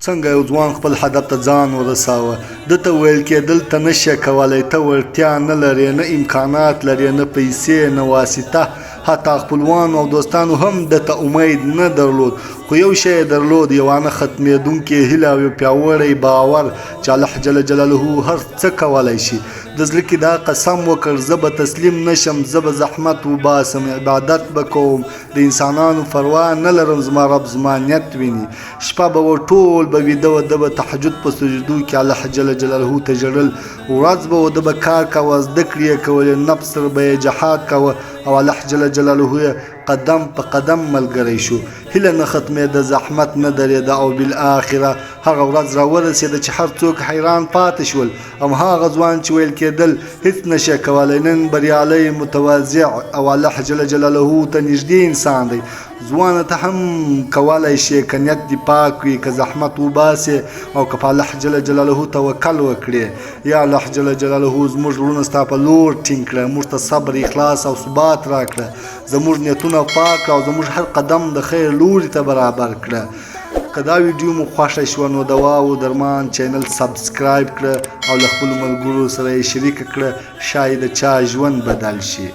څنګه یو ځوان خپل هدف ته ځان ورساوه ده ته ویل کېدل ته نشې کولی ته وړتیا نه لرې نه امکانات لرې نه پیسې نه واسطه حتی خپلوانو او دوستانو هم ده ته امید نه درلود خو یو شی یې درلود یوه نه ختمېدونکې هیله او یو پیاوړی باور چې الله جل جلاله هر څه کولی شي د زړه کې دا قسم وکړ زه به تسلیم نشم زه به زحمت وباسم عبادت به کوم د انسانانو پروا نه لرم زما رب زما نیت ویني شپه به و ټول به ویده و ده به تهجد په سجدو کې الله جل جلاله ته ژړل ورځ به و ده به کار کوه زده کړې یې کولې نفس سره به یې جهاد کوه او الله جل جلاله یې قدم په قدم ملګری شو هیله نه ختمېده زحمت نه درېده او بالآخره هغه ورځ راورسېده چې هر څوک حیران پاتې شول هماغه ځوان چې ویل کېدل هیڅ نشي کولی نن بریالی متواضع او الله جل جلاله ته نږدې انسان دی ځوانه ته هم کولی شي که نیت دې پاک وي که زحمت وباسې او که په الله جل جلاله توکل وکړې یا الله جل جلاله زموږ زړونه ستا په لور ټینګ کړه موږ ته صبر اخلاص او ثبات راکړه زموږ نیتونه پاک او زموږ هر قدم د خیر لوري ته برابر کړه که دا ویډیو مو خوښه شوه نو د واو درمان چینل سبسکرایب کړه او له خپلو ملګرو سره یې شریکه کړه شاید د چا ژوند بدل شي